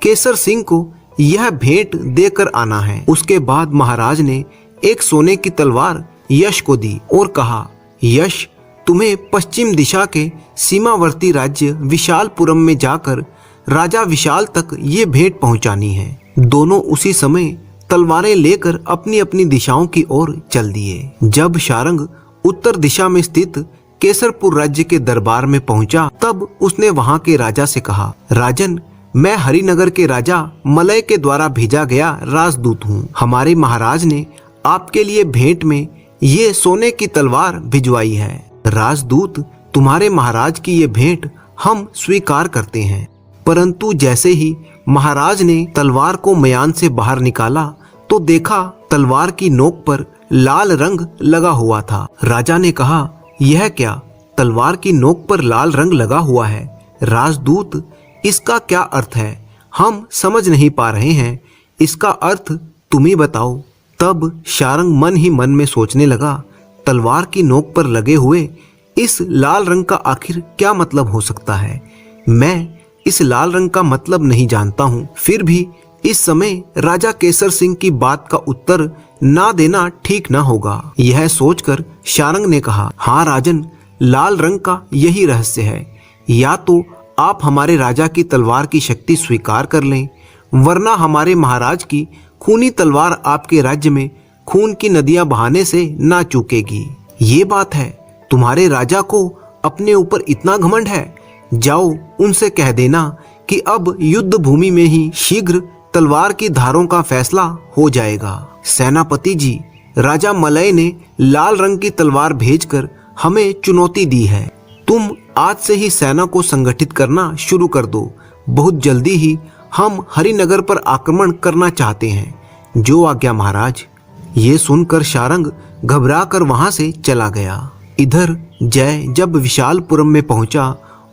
केसर सिंह को यह भेंट देकर आना है। उसके बाद महाराज ने एक सोने की तलवार यश को दी और कहा, यश तुम्हें पश्चिम दिशा के सीमावर्ती राज्य विशालपुरम में जाकर राजा विशाल तक ये भेंट पहुंचानी है। दोनों उसी समय तलवारें लेकर अपनी अपनी दिशाओं की ओर चल दिए। जब शारंग उत्तर दिशा में स्थित केसरपुर राज्य के दरबार में पहुंचा तब उसने वहां के राजा से कहा, राजन मैं हरिनगर के राजा मलय के द्वारा भेजा गया राजदूत हूँ। हमारे महाराज ने आपके लिए भेंट में ये सोने की तलवार भिजवाई है। राजदूत तुम्हारे महाराज की ये भेंट हम स्वीकार करते हैं। परंतु जैसे ही महाराज ने तलवार को मयान से बाहर निकाला तो देखा तलवार की नोक पर लाल रंग लगा हुआ था। राजा ने कहा, यह क्या, तलवार की नोक पर लाल रंग लगा हुआ है? राजदूत इसका क्या अर्थ है? हम समझ नहीं पा रहे हैं, इसका अर्थ तुम ही बताओ। तब शारंग मन ही मन में सोचने लगा, तलवार की नोक पर लगे हुए इस लाल रंग का आखिर क्या मतलब हो सकता है? मैं इस लाल रंग का मतलब नहीं जानता हूँ। फिर भी इस समय राजा केसर सिंह की बात का उत्तर ना देना ठीक ना होगा। यह सोचकर शारंग ने कहा, हाँ राजन, लाल रंग का यही रहस्य है। या तो आप हमारे राजा की तलवार की शक्ति स्वीकार कर लें, वरना हमारे महाराज की खूनी तलवार आपके राज्य में खून की नदियां बहाने से ना चूकेगी। ये बात है, तुम्हारे राजा को अपने ऊपर इतना घमंड है? जाओ उनसे कह देना कि अब युद्ध भूमि में ही शीघ्र तलवार की धारों का फैसला हो जाएगा। सेनापति जी, राजा मलय ने लाल रंग की तलवार भेजकर हमें चुनौती दी है। तुम आज से ही सेना को संगठित करना शुरू कर दो। बहुत जल्दी ही हम हरिनगर पर आक्रमण करना चाहते हैं। जो आज्ञा महाराज। ये सुनकर शारंग घबरा कर वहां से चला गया। इधर जय जब विशालपुरम में पहुंचा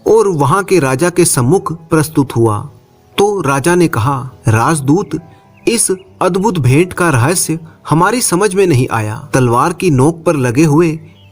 और वहां के राजा के सम्मुख प्रस्तुत हुआ तो राजा ने कहा, राजदूत, इस अद्भुत भेंट का रहस्य हमारी समझ में नहीं आया। तलवार की नोक पर लगे हुए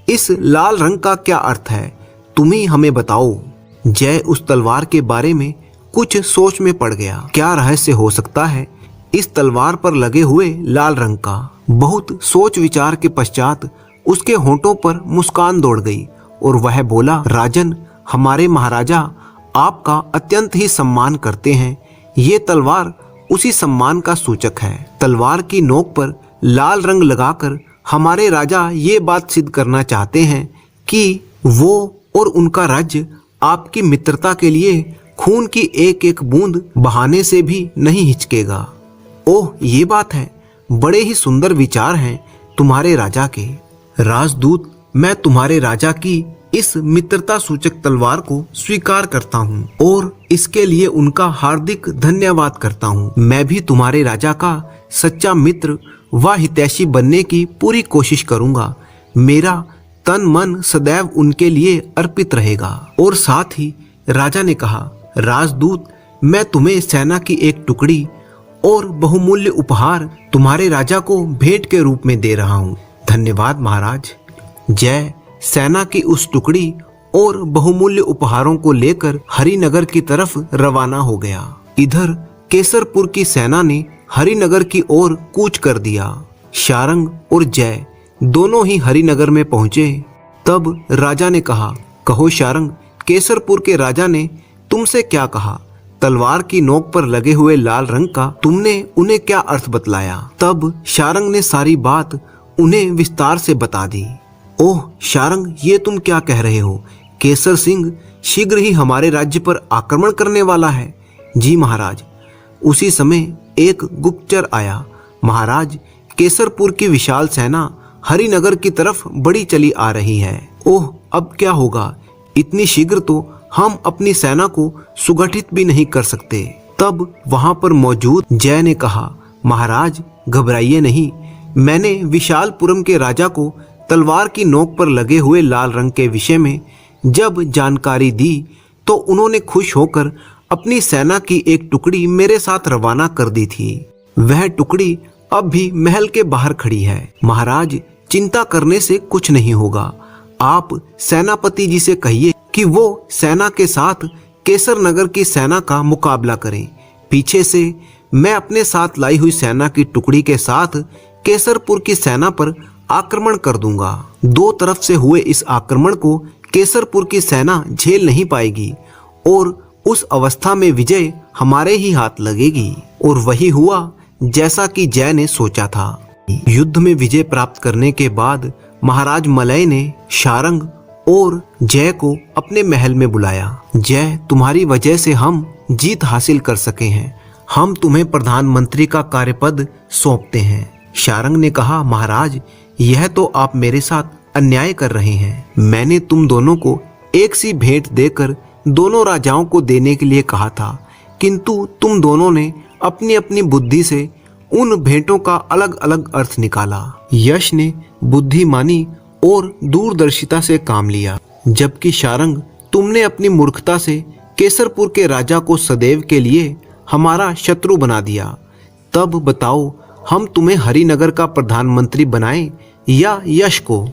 इस लाल रंग का क्या अर्थ है? तुम ही हमें बताओ। जय उस तलवार के बारे में कुछ सोच में पड़ गया। क्या रहस्य हो सकता है इस तलवार पर लगे हुए लाल रंग का? बहुत सोच विचार के पश्चात उसके होंठों पर मुस्कान दौड़ गई और वह बोला, राजन, हमारे महाराजा आपका अत्यंत ही सम्मान करते हैं। ये तलवार उसी सम्मान का सूचक है। तलवार की नोक पर लाल रंग लगाकर हमारे राजा ये बात सिद्ध करना चाहते हैं कि वो और उनका राज्य आपकी मित्रता के लिए खून की एक एक बूंद बहाने से भी नहीं हिचकेगा। ओह, ये बात है। बड़े ही सुंदर विचार हैं तुम्हारे राजा के। राजदूत, मैं तुम्हारे राजा की इस मित्रता सूचक तलवार को स्वीकार करता हूँ और इसके लिए उनका हार्दिक धन्यवाद करता हूँ। मैं भी तुम्हारे राजा का सच्चा मित्र व हितैषी बनने की पूरी कोशिश करूंगा। मेरा तन मन सदैव उनके लिए अर्पित रहेगा। और साथ ही राजा ने कहा, राजदूत, मैं तुम्हें सेना की एक टुकड़ी और बहुमूल्य उपहार तुम्हारे राजा को भेंट के रूप में दे रहा हूँ। धन्यवाद महाराज। जय सेना की उस टुकड़ी और बहुमूल्य उपहारों को लेकर हरिनगर की तरफ रवाना हो गया। इधर केसरपुर की सेना ने हरिनगर की ओर कूच कर दिया। शारंग और जय दोनों ही हरिनगर में पहुंचे। तब राजा ने कहा, कहो शारंग, केसरपुर के राजा ने तुमसे क्या कहा? तलवार की नोक पर लगे हुए लाल रंग का तुमने उन्हें क्या अर्थ बतलाया? तब शारंग ने सारी बात उन्हें विस्तार से बता दी। ओह शारंग, ये तुम क्या कह रहे हो? केसर सिंह शीघ्र ही हमारे राज्य पर आक्रमण करने वाला है। जी महाराज। उसी समय एक गुप्तचर आया। महाराज, केसरपुर की विशाल सेना हरिनगर की तरफ बड़ी चली आ रही है। ओह, अब क्या होगा? इतनी शीघ्र तो हम अपनी सेना को सुगठित भी नहीं कर सकते। तब वहां पर मौजूद जय ने कहा, महाराज घबराइए नहीं, मैंने विशालपुरम के राजा को तलवार की नोक पर लगे हुए लाल रंग के विषय में जब जानकारी दी तो उन्होंने खुश होकर अपनी सेना की एक टुकड़ी मेरे साथ रवाना कर दी थी। वह टुकड़ी अब भी महल के बाहर खड़ी है। महाराज, चिंता करने से कुछ नहीं होगा। आप सेनापति जी से कहिए कि वो सेना के साथ केसर नगर की सेना का मुकाबला करें। पीछे से मैं अपने साथ लाई हुई सेना की टुकड़ी के साथ केसरपुर की सेना पर आक्रमण कर दूंगा। दो तरफ से हुए इस आक्रमण को केसरपुर की सेना झेल नहीं पाएगी और उस अवस्था में विजय हमारे ही हाथ लगेगी। और वही हुआ जैसा कि जय ने सोचा था। युद्ध में विजय प्राप्त करने के बाद महाराज मलय ने शारंग और जय को अपने महल में बुलाया। जय, तुम्हारी वजह से हम जीत हासिल कर सके हैं। हम तुम्हें प्रधानमंत्री का कार्यपद सौंपते हैं। शारंग ने कहा, महाराज, यह तो आप मेरे साथ अन्याय कर रहे हैं। मैंने तुम दोनों को एक सी भेंट देकर दोनों राजाओं को देने के लिए कहा था, किंतु तुम दोनों ने अपनी अपनी बुद्धि से उन भेंटों का अलग अलग अर्थ निकाला। यश ने बुद्धिमानी और दूरदर्शिता से काम लिया, जबकि शारंग, तुमने अपनी मूर्खता से केसरपुर के राजा को सदैव के लिए हमारा शत्रु बना दिया। तब बताओ, हम तुम्हें हरिनगर का प्रधानमंत्री बनाएं या यश को?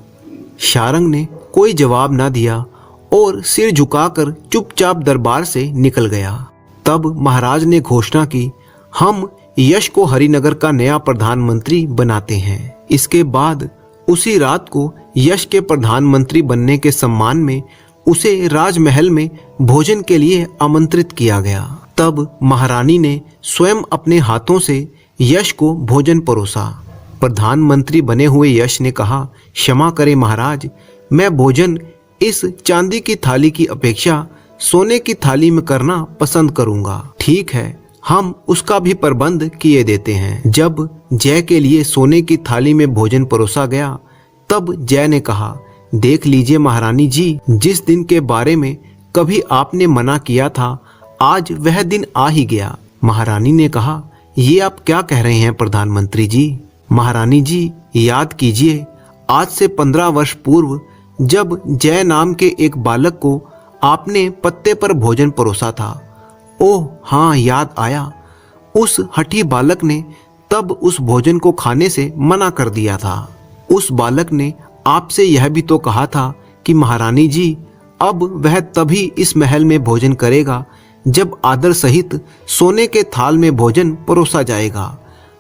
शारंग ने कोई जवाब ना दिया और सिर झुकाकर चुपचाप दरबार से निकल गया। तब महाराज ने घोषणा की, हम यश को हरिनगर का नया प्रधानमंत्री बनाते हैं। इसके बाद उसी रात को यश के प्रधानमंत्री बनने के सम्मान में उसे राजमहल में भोजन के लिए आमंत्रित किया गया। तब महारानी ने स्वयं अपने हाथों से यश को भोजन परोसा। प्रधानमंत्री बने हुए यश ने कहा, क्षमा करें महाराज, मैं भोजन इस चांदी की थाली की अपेक्षा सोने की थाली में करना पसंद करूंगा। ठीक है, हम उसका भी प्रबंध किए देते हैं। जब जय के लिए सोने की थाली में भोजन परोसा गया, तब जय ने कहा, देख लीजिए महारानी जी, जिस दिन के बारे में कभी आपने मना किया था, आज वह दिन आ ही गया। महारानी ने कहा, ये आप क्या कह रहे हैं प्रधानमंत्री जी? महारानी जी, याद कीजिए, आज से 15 वर्ष पूर्व जब जय नाम के एक बालक को आपने पत्ते पर भोजन परोसा था। ओह हाँ, याद आया। उस हठी बालक ने तब उस भोजन को खाने से मना कर दिया था। उस बालक ने आपसे यह भी तो कहा था कि महारानी जी, अब वह तभी इस महल में भोजन करेगा जब आदर सहित सोने के थाल में भोजन परोसा जाएगा।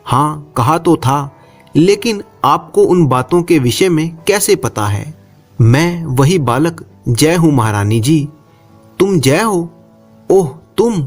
हाँ, कहा तो था, लेकिन आपको उन बातों के विषय में कैसे पता है? मैं वही बालक जय हूँ महारानी जी। तुम जय हो? ओह तुम?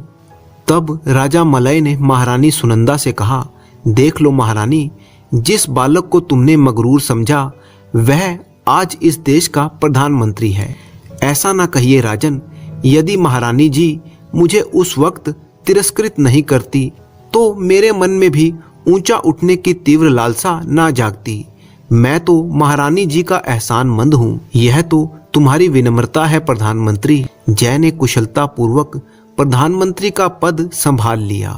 तब राजा मलय ने महारानी सुनंदा से कहा, देख लो महारानी, जिस बालक को तुमने मगरूर समझा वह आज इस देश का प्रधानमंत्री है। ऐसा ना कहिए राजन, यदि महारानी जी मुझे उस वक्त तिरस्कृत नहीं करती तो मेरे मन में भी ऊंचा उठने की तीव्र लालसा ना जागती। मैं तो महारानी जी का एहसानमंद हूँ। यह तो तुम्हारी विनम्रता है प्रधानमंत्री। जय ने कुशलता पूर्वक प्रधानमंत्री का पद संभाल लिया।